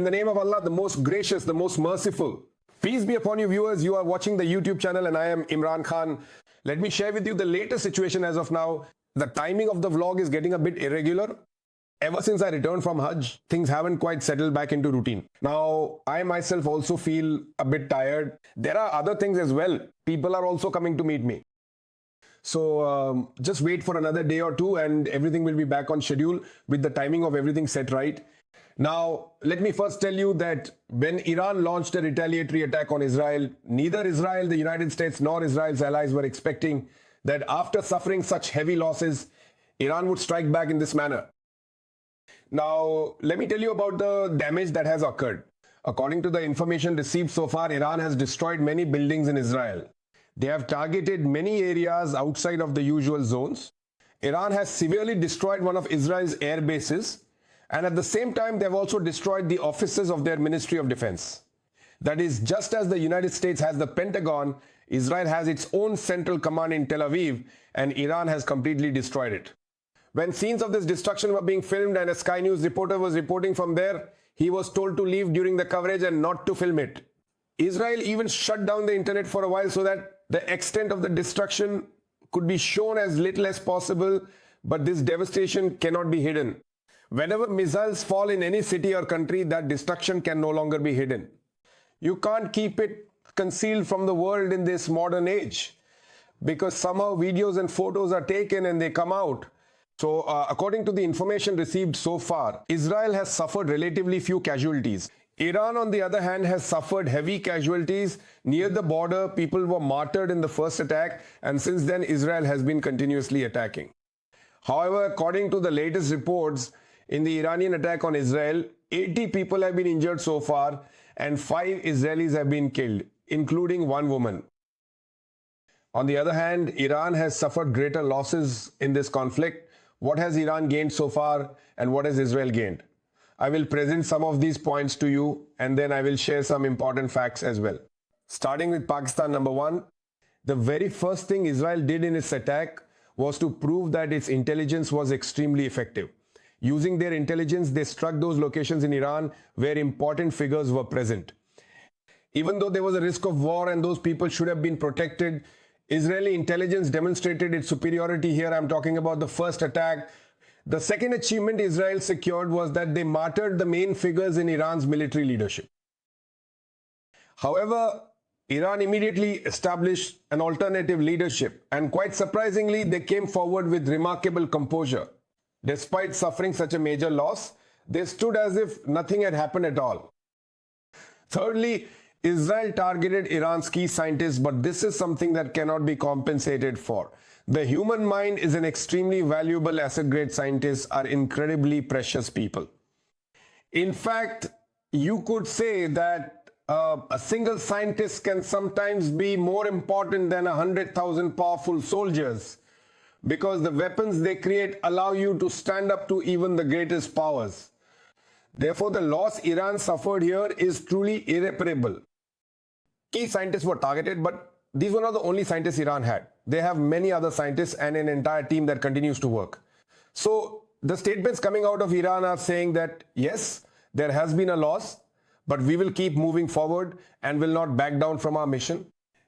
the name of Allah, the most gracious, the most merciful. Peace be upon you viewers. You are watching the YouTube channel and I am Imran Khan. Let me share with you the latest situation as of now. The timing of the vlog is getting a bit irregular. Ever since I returned from Hajj, things haven't quite settled back into routine. Now, I myself also feel a bit tired. There are other things as well. People are also coming to meet me. So just wait for another day or two and everything will be back on schedule with the timing of everything set right. Now, let me first tell you that when Iran launched a retaliatory attack on Israel, neither Israel, the United States, nor Israel's allies were expecting that after suffering such heavy losses, Iran would strike back in this manner. Now, let me tell you about the damage that has occurred. According to the information received so far, Iran has destroyed many buildings in Israel. They have targeted many areas outside of the usual zones. Iran has severely destroyed one of Israel's air bases. And at the same time, they have also destroyed the offices of their Ministry of Defense. That is, just as the United States has the Pentagon, Israel has its own central command in Tel Aviv, and Iran has completely destroyed it. When scenes of this destruction were being filmed and a Sky News reporter was reporting from there, he was told to leave during the coverage and not to film it. Israel even shut down the internet for a while so that the extent of the destruction could be shown as little as possible, but this devastation cannot be hidden. Whenever missiles fall in any city or country, that destruction can no longer be hidden. You can't keep it concealed from the world in this modern age because somehow videos and photos are taken and they come out. So according to the information received so far, Israel has suffered relatively few casualties. Iran, on the other hand, has suffered heavy casualties. Near the border, people were martyred in the first attack, and since then, Israel has been continuously attacking. However, according to the latest reports, in the Iranian attack on Israel, 80 people have been injured so far, and 5 Israelis have been killed, including one woman. On the other hand, Iran has suffered greater losses in this conflict. What has Iran gained so far, and what has Israel gained? I will present some of these points to you and then I will share some important facts as well. Starting with Pakistan, number 1. The very first thing Israel did in its attack was to prove that its intelligence was extremely effective. Using their intelligence, they struck those locations in Iran where important figures were present. Even though there was a risk of war and those people should have been protected, Israeli intelligence demonstrated its superiority here. I'm talking about the first attack. The second achievement Israel secured was that they martyred the main figures in Iran's military leadership. However, Iran immediately established an alternative leadership, and quite surprisingly, they came forward with remarkable composure. Despite suffering such a major loss, they stood as if nothing had happened at all. Thirdly, Israel targeted Iran's key scientists, but this is something that cannot be compensated for. The human mind is an extremely valuable asset. Great scientists are incredibly precious people. In fact, you could say that a single scientist can sometimes be more important than 100,000 powerful soldiers because the weapons they create allow you to stand up to even the greatest powers. Therefore, the loss Iran suffered here is truly irreparable. Key scientists were targeted, but these were not the only scientists Iran had. They have many other scientists and an entire team that continues to work. So the statements coming out of Iran are saying that yes, there has been a loss, but we will keep moving forward and will not back down from our mission.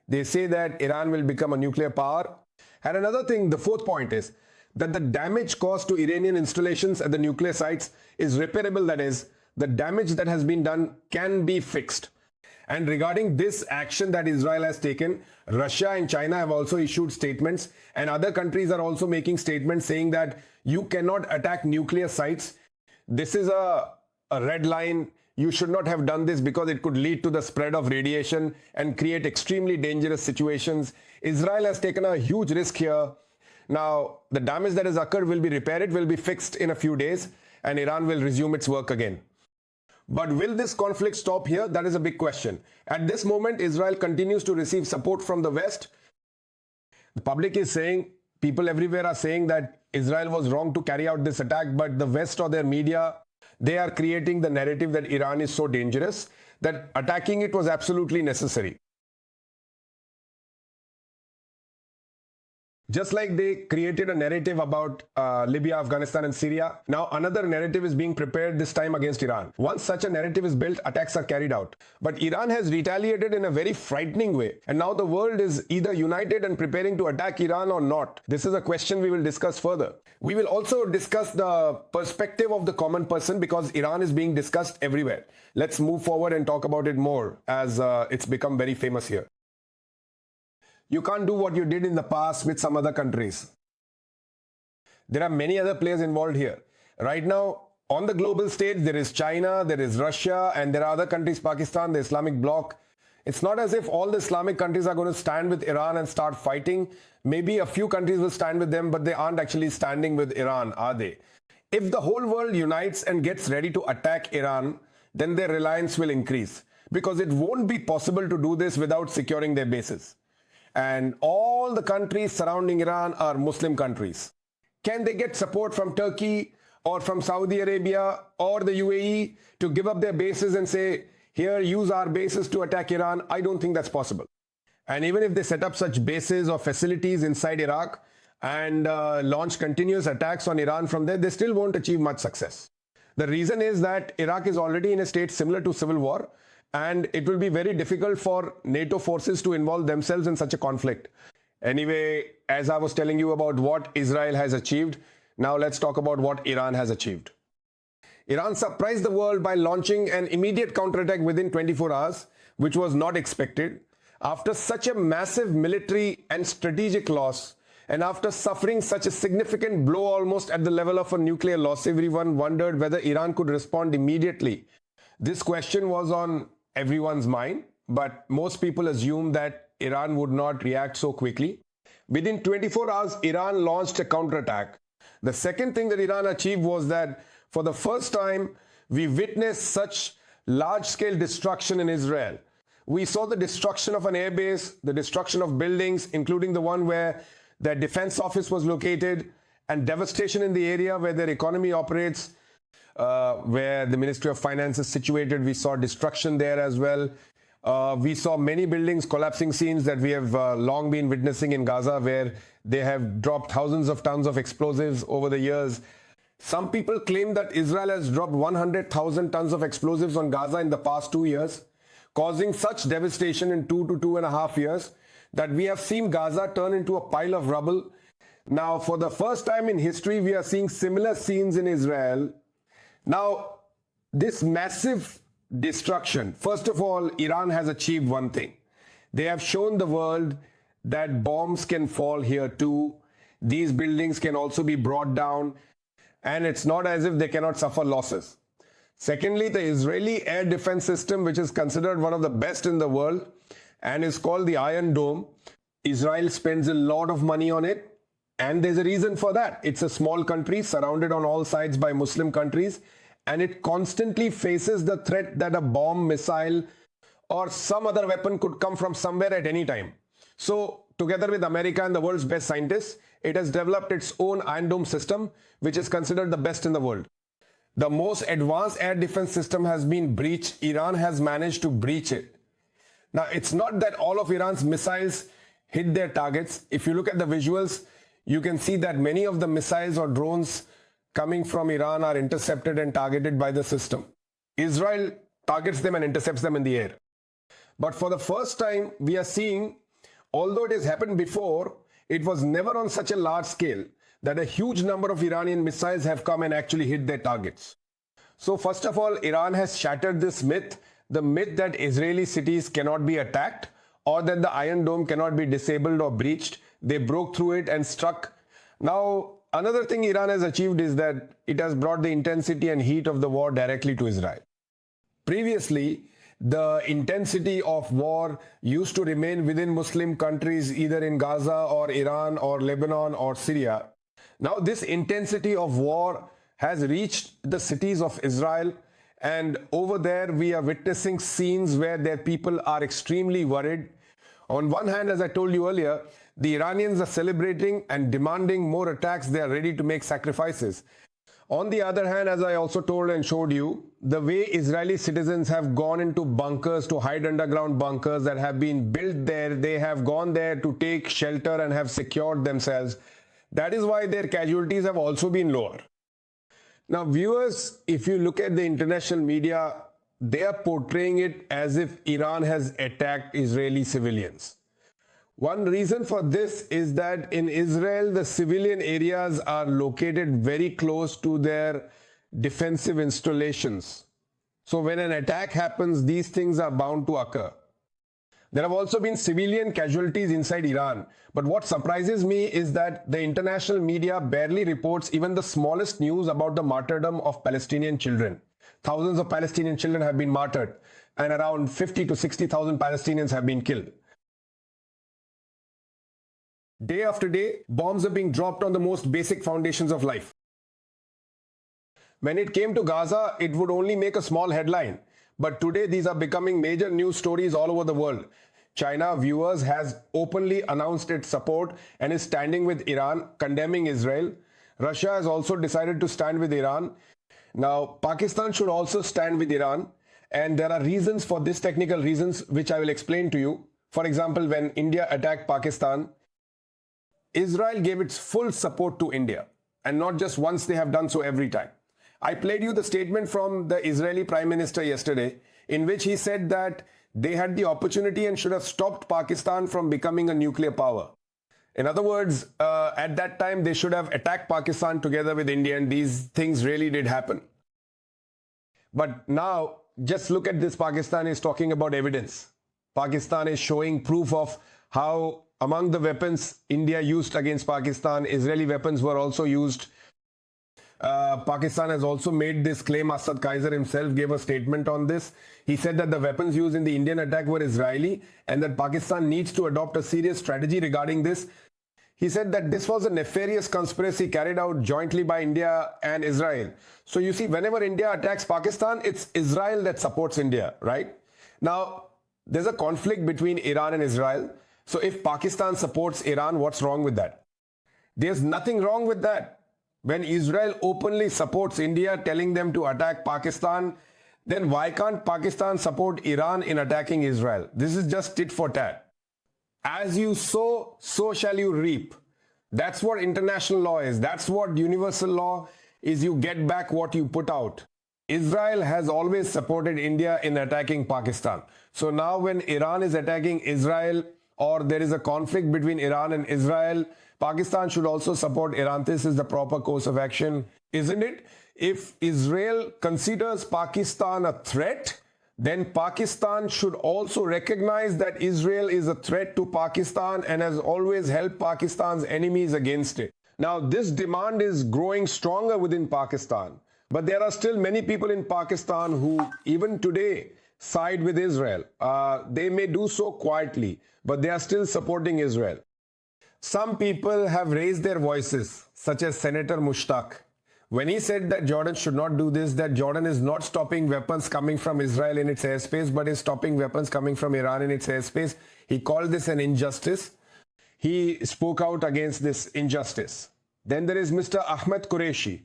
They say that Iran will become a nuclear power. And another thing, the fourth point is that the damage caused to Iranian installations at the nuclear sites is repairable. That is, the damage that has been done can be fixed. And regarding this action that Israel has taken, Russia and China have also issued statements, and other countries are also making statements saying that you cannot attack nuclear sites. This is a red line. You should not have done this because it could lead to the spread of radiation and create extremely dangerous situations. Israel has taken a huge risk here. Now, the damage that has occurred will be repaired, it will be fixed in a few days, and Iran will resume its work again. But will this conflict stop here? That is a big question. At this moment, Israel continues to receive support from the West. The public is saying, people everywhere are saying that Israel was wrong to carry out this attack, but the West or their media, they are creating the narrative that Iran is so dangerous that attacking it was absolutely necessary. Just like they created a narrative about Libya, Afghanistan, and Syria, now another narrative is being prepared, this time against Iran. Once such a narrative is built, attacks are carried out. But Iran has retaliated in a very frightening way. And now the world is either united and preparing to attack Iran or not. This is a question we will discuss further. We will also discuss the perspective of the common person, because Iran is being discussed everywhere. Let's move forward and talk about it more, as it's become very famous here. You can't do what you did in the past with some other countries. There are many other players involved here. Right now, on the global stage, there is China, there is Russia, and there are other countries, Pakistan, the Islamic bloc. It's not as if all the Islamic countries are going to stand with Iran and start fighting. Maybe a few countries will stand with them, but they aren't actually standing with Iran, are they? If the whole world unites and gets ready to attack Iran, then their reliance will increase, because it won't be possible to do this without securing their bases. And all the countries surrounding Iran are Muslim countries. Can they get support from Turkey or from Saudi Arabia or the UAE to give up their bases and say, here, use our bases to attack Iran? I don't think that's possible. And even if they set up such bases or facilities inside Iraq and launch continuous attacks on Iran from there, they still won't achieve much success. The reason is that Iraq is already in a state similar to civil war, and it will be very difficult for NATO forces to involve themselves in such a conflict. Anyway, as I was telling you about what Israel has achieved, now let's talk about what Iran has achieved. Iran surprised the world by launching an immediate counterattack within 24 hours, which was not expected. After such a massive military and strategic loss, and after suffering such a significant blow almost at the level of a nuclear loss, everyone wondered whether Iran could respond immediately. This question was on everyone's mind, but most people assumed that Iran would not react so quickly. Within 24 hours, Iran launched a counterattack. The second thing that Iran achieved was that for the first time, we witnessed such large-scale destruction in Israel. We saw the destruction of an airbase, the destruction of buildings, including the one where their defense office was located, and devastation in the area where their economy operates, where the Ministry of Finance is situated. We saw destruction there as well. We saw many buildings collapsing, scenes that we have long been witnessing in Gaza, where they have dropped thousands of tons of explosives over the years. Some people claim that Israel has dropped 100,000 tons of explosives on Gaza in the past 2 years, causing such devastation in 2 to 2.5 years that we have seen Gaza turn into a pile of rubble. Now, for the first time in history, we are seeing similar scenes in Israel. Now, this massive destruction, first of all, Iran has achieved one thing. They have shown the world that bombs can fall here too. These buildings can also be brought down, and it's not as if they cannot suffer losses. Secondly, the Israeli air defense system, which is considered one of the best in the world and is called the Iron Dome, Israel spends a lot of money on it. And there's a reason for that. It's a small country surrounded on all sides by Muslim countries, and it constantly faces the threat that a bomb, missile, or some other weapon could come from somewhere at any time. So, together with America and the world's best scientists, it has developed its own Iron Dome system, which is considered the best in the world. The most advanced air defense system has been breached. Iran has managed to breach it. Now, it's not that all of Iran's missiles hit their targets. If you look at the visuals, you can see that many of the missiles or drones coming from Iran are intercepted and targeted by the system. Israel targets them and intercepts them in the air. But for the first time, we are seeing, although it has happened before, it was never on such a large scale that a huge number of Iranian missiles have come and actually hit their targets. So first of all, Iran has shattered this myth, the myth that Israeli cities cannot be attacked or that the Iron Dome cannot be disabled or breached. They broke through it and struck. Now, another thing Iran has achieved is that it has brought the intensity and heat of the war directly to Israel. Previously, the intensity of war used to remain within Muslim countries, either in Gaza or Iran or Lebanon or Syria. Now, this intensity of war has reached the cities of Israel, and over there we are witnessing scenes where their people are extremely worried. On one hand, as I told you earlier, the Iranians are celebrating and demanding more attacks. They are ready to make sacrifices. On the other hand, as I also told and showed you, the way Israeli citizens have gone into bunkers to hide underground bunkers that have been built there, they have gone there to take shelter and have secured themselves. That is why their casualties have also been lower. Now, viewers, if you look at the international media, they are portraying it as if Iran has attacked Israeli civilians. One reason for this is that in Israel, the civilian areas are located very close to their defensive installations. So when an attack happens, these things are bound to occur. There have also been civilian casualties inside Iran. But what surprises me is that the international media barely reports even the smallest news about the martyrdom of Palestinian children. Thousands of Palestinian children have been martyred, and around 50 to 60,000 Palestinians have been killed. Day after day, bombs are being dropped on the most basic foundations of life. When it came to Gaza, it would only make a small headline. But today, these are becoming major news stories all over the world. China, viewers, has openly announced its support and is standing with Iran, condemning Israel. Russia has also decided to stand with Iran. Now, Pakistan should also stand with Iran. And there are reasons for this, technical reasons, which I will explain to you. For example, when India attacked Pakistan, Israel gave its full support to India, and not just once, they have done so every time. I played you the statement from the Israeli Prime Minister yesterday, in which he said that they had the opportunity and should have stopped Pakistan from becoming a nuclear power. In other words, at that time, they should have attacked Pakistan together with India, and these things really did happen. But now, just look at this. Pakistan is talking about evidence. Pakistan is showing proof of how among the weapons India used against Pakistan, Israeli weapons were also used. Pakistan has also made this claim. Assad Kaiser himself gave a statement on this. He said that the weapons used in the Indian attack were Israeli and that Pakistan needs to adopt a serious strategy regarding this. He said that this was a nefarious conspiracy carried out jointly by India and Israel. So you see, whenever India attacks Pakistan, it's Israel that supports India, right? Now, there's a conflict between Iran and Israel. So if Pakistan supports Iran, what's wrong with that? There's nothing wrong with that. When Israel openly supports India, telling them to attack Pakistan, then why can't Pakistan support Iran in attacking Israel? This is just tit for tat. As you sow, so shall you reap. That's what international law is. That's what universal law is. You get back what you put out. Israel has always supported India in attacking Pakistan. So now when Iran is attacking Israel, or there is a conflict between Iran and Israel, Pakistan should also support Iran. This is the proper course of action, isn't it? If Israel considers Pakistan a threat, then Pakistan should also recognize that Israel is a threat to Pakistan and has always helped Pakistan's enemies against it. Now, this demand is growing stronger within Pakistan, but there are still many people in Pakistan who, even today, side with Israel. They may do so quietly, but they are still supporting Israel. Some people have raised their voices, such as Senator Mushtaq. When he said that Jordan should not do this, that Jordan is not stopping weapons coming from Israel in its airspace, but is stopping weapons coming from Iran in its airspace, he called this an injustice. He spoke out against this injustice. Then there is Mr. Ahmed Qureshi,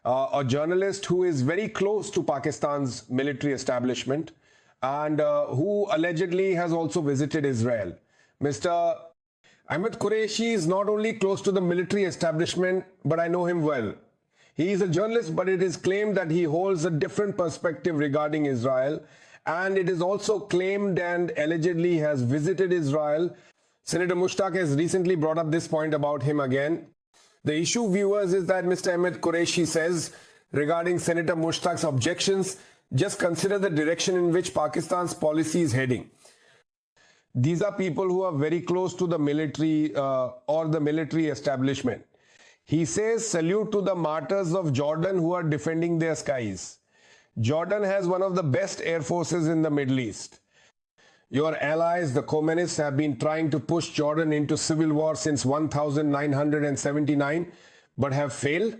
a journalist who is very close to Pakistan's military establishment and who allegedly has also visited Israel. Mr. Ahmed Qureshi is not only close to the military establishment, but I know him well. He is a journalist, but it is claimed that he holds a different perspective regarding Israel. And it is also claimed and allegedly has visited Israel. Senator Mushtaq has recently brought up this point about him again. The issue, viewers, is that Mr. Ahmed Qureshi says regarding Senator Mushtaq's objections, just consider the direction in which Pakistan's policy is heading. These are people who are very close to the military or the military establishment. He says, salute to the martyrs of Jordan who are defending their skies. Jordan has one of the best air forces in the Middle East. Your allies, the communists, have been trying to push Jordan into civil war since 1979, but have failed.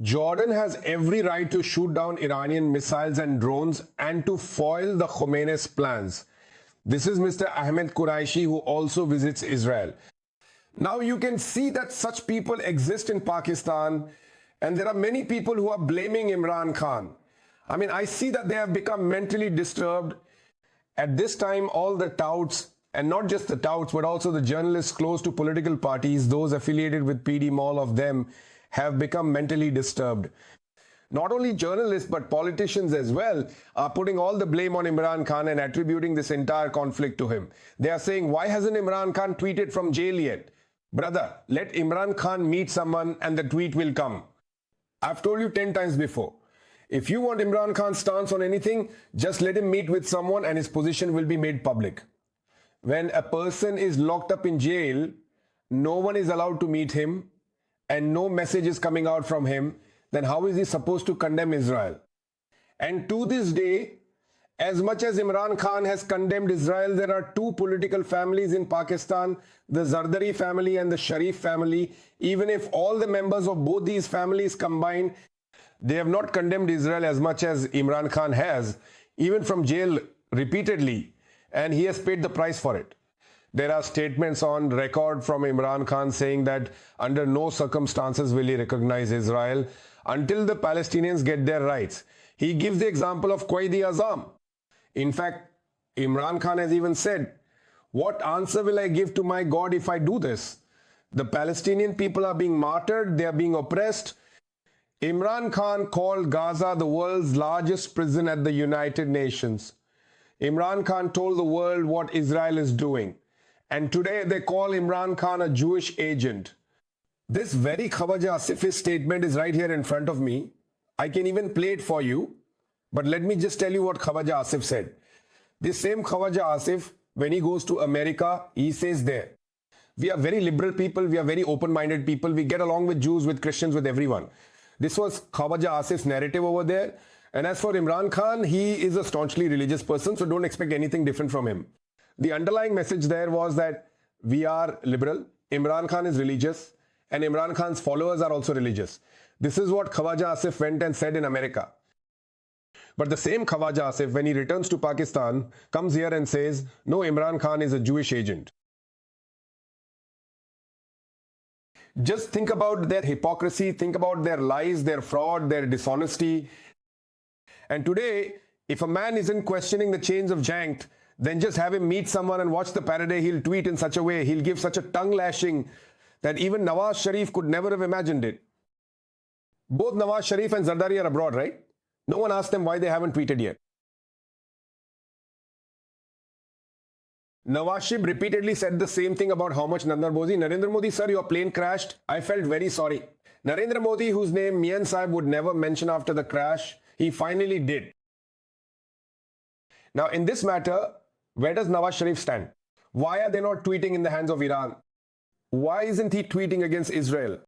Jordan has every right to shoot down Iranian missiles and drones and to foil the Khomeini's plans. This is Mr. Ahmed Qureshi, who also visits Israel. Now you can see that such people exist in Pakistan, And there are many people who are blaming Imran Khan. I mean, I see that they have become mentally disturbed. At this time, all the touts, and not just the touts, but also the journalists close to political parties, those affiliated with PD, all of them have become mentally disturbed. Not only journalists, but politicians as well are putting all the blame on Imran Khan and attributing this entire conflict to him. They are saying, why hasn't Imran Khan tweeted from jail yet? Brother, let Imran Khan meet someone and the tweet will come. I've told you 10 times before. If you want Imran Khan's stance on anything, just let him meet with someone and his position will be made public. When a person is locked up in jail, no one is allowed to meet him and no message is coming out from him, then how is he supposed to condemn Israel? And to this day, as much as Imran Khan has condemned Israel, there are two political families in Pakistan, the Zardari family and the Sharif family. Even if all the members of both these families combined, they have not condemned Israel as much as Imran Khan has, even from jail repeatedly, and he has paid the price for it. There are statements on record from Imran Khan saying that under no circumstances will he recognize Israel until the Palestinians get their rights. He gives the example of Quaid-e-Azam. In fact, Imran Khan has even said, what answer will I give to my God if I do this? The Palestinian people are being martyred, they are being oppressed. Imran Khan called Gaza the world's largest prison at the United Nations. Imran Khan told the world what Israel is doing. And today they call Imran Khan a Jewish agent. This very Khawaja Asif's statement is right here in front of me. I can even play it for you. But let me just tell you what Khawaja Asif said. This same Khawaja Asif, when he goes to America, he says there, we are very liberal people, we are very open-minded people, we get along with Jews, with Christians, with everyone. This was Khawaja Asif's narrative over there. And as for Imran Khan, he is a staunchly religious person, so don't expect anything different from him. The underlying message there was that we are liberal, Imran Khan is religious, and Imran Khan's followers are also religious. This is what Khawaja Asif went and said in America. But the same Khawaja Asif, when he returns to Pakistan, comes here and says, no, Imran Khan is a Jewish agent. Just think about their hypocrisy, think about their lies, their fraud, their dishonesty. And today, if a man isn't questioning the chains of Jankt, then just have him meet someone and watch the parody. He'll tweet in such a way, he'll give such a tongue lashing that even Nawaz Sharif could never have imagined it. Both Nawaz Sharif and Zardari are abroad, right? No one asked them why they haven't tweeted yet. Nawaz Sharif repeatedly said the same thing about how much Narendra Modi, sir, your plane crashed. I felt very sorry. Narendra Modi, whose name Mian Sahib would never mention after the crash, he finally did. Now, in this matter, where does Nawaz Sharif stand? Why are they not tweeting in the hands of Iran? Why isn't he tweeting against Israel?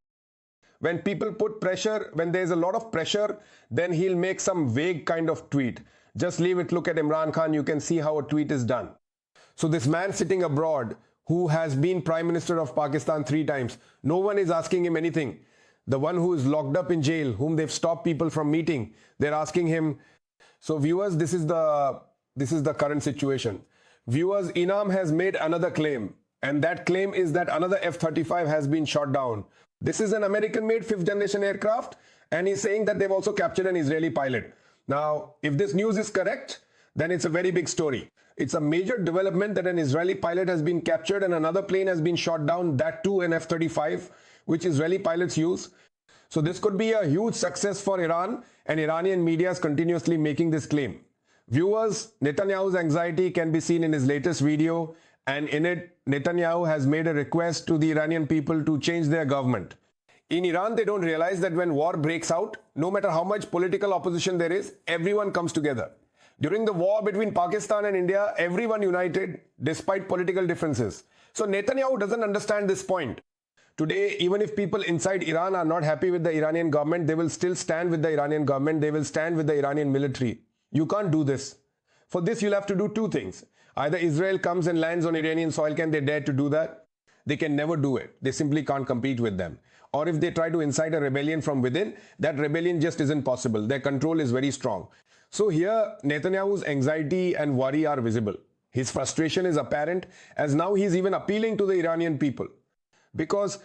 When people put pressure, when there's a lot of pressure, then he'll make some vague kind of tweet. Just leave it, look at Imran Khan, you can see how a tweet is done. So this man sitting abroad, who has been Prime Minister of Pakistan 3 times, no one is asking him anything. The one who is locked up in jail, whom they've stopped people from meeting, they're asking him. So viewers, this is the current situation. Viewers, Inam has made another claim, and that claim is that another F-35 has been shot down. This is an American-made 5th generation aircraft, and he's saying that they've also captured an Israeli pilot. Now, if this news is correct, then it's a very big story. It's a major development that an Israeli pilot has been captured and another plane has been shot down, that too an F-35, which Israeli pilots use. So this could be a huge success for Iran, and Iranian media is continuously making this claim. Viewers, Netanyahu's anxiety can be seen in his latest video, and in it, Netanyahu has made a request to the Iranian people to change their government. In Iran, they don't realize that when war breaks out, no matter how much political opposition there is, everyone comes together. During the war between Pakistan and India, everyone united despite political differences. So Netanyahu doesn't understand this point. Today, even if people inside Iran are not happy with the Iranian government, they will still stand with the Iranian government. They will stand with the Iranian military. You can't do this. For this, you'll have to do 2 things. Either Israel comes and lands on Iranian soil. Can they dare to do that? They can never do it. They simply can't compete with them. Or if they try to incite a rebellion from within, that rebellion just isn't possible. Their control is very strong. So here, Netanyahu's anxiety and worry are visible. His frustration is apparent, as now he's even appealing to the Iranian people. Because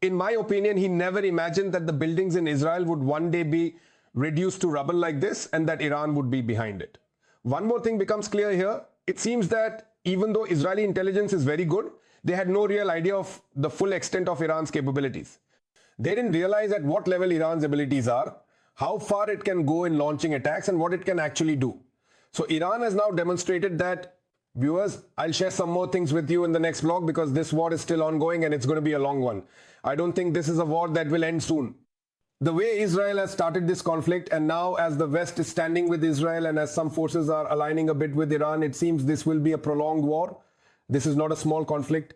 In my opinion, he never imagined that the buildings in Israel would one day be reduced to rubble like this and that Iran would be behind it. One more thing becomes clear here. It seems that even though Israeli intelligence is very good, they had no real idea of the full extent of Iran's capabilities. They didn't realize at what level Iran's abilities are, how far it can go in launching attacks, and what it can actually do. So Iran has now demonstrated that, viewers, I'll share some more things with you in the next vlog because this war is still ongoing and it's going to be a long one. I don't think this is a war that will end soon. The way Israel has started this conflict, and now as the West is standing with Israel and as some forces are aligning a bit with Iran, it seems this will be a prolonged war. This is not a small conflict.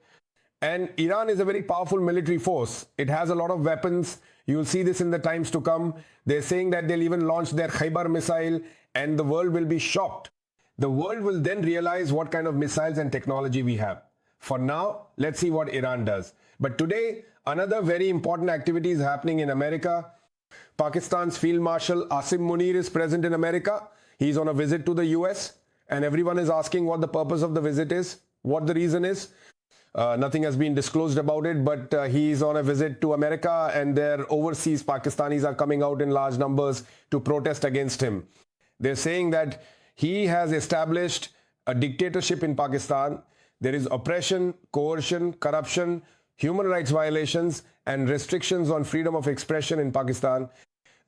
And Iran is a very powerful military force. It has a lot of weapons. You'll see this in the times to come. They're saying that they'll even launch their Khaybar missile and the world will be shocked. The world will then realize what kind of missiles and technology we have. For now, let's see what Iran does. But today, another very important activity is happening in America. Pakistan's Field Marshal Asim Munir is present in America. He's on a visit to the US and everyone is asking what the purpose of the visit is, what the reason is. Nothing has been disclosed about it, but he's on a visit to America and their overseas Pakistanis are coming out in large numbers to protest against him. They're saying that he has established a dictatorship in Pakistan. There is oppression, coercion, corruption, human rights violations, and restrictions on freedom of expression in Pakistan.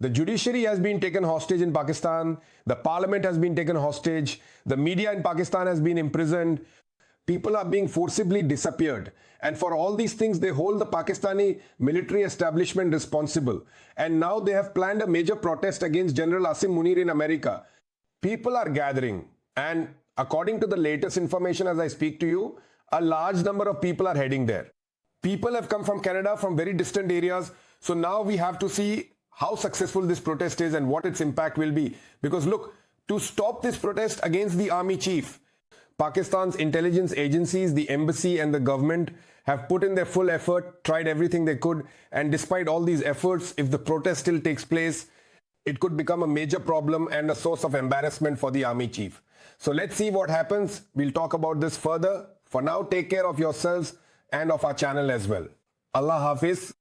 The judiciary has been taken hostage in Pakistan. The parliament has been taken hostage. The media in Pakistan has been imprisoned. People are being forcibly disappeared. And for all these things, they hold the Pakistani military establishment responsible. And now they have planned a major protest against General Asim Munir in America. People are gathering. And according to the latest information as I speak to you, a large number of people are heading there. People have come from Canada, from very distant areas. So now we have to see how successful this protest is and what its impact will be. Because look, to stop this protest against the army chief, Pakistan's intelligence agencies, the embassy and the government have put in their full effort, tried everything they could. And despite all these efforts, if the protest still takes place, it could become a major problem and a source of embarrassment for the army chief. So let's see what happens. We'll talk about this further. For now, take care of yourselves and of our channel as well. Allah Hafiz.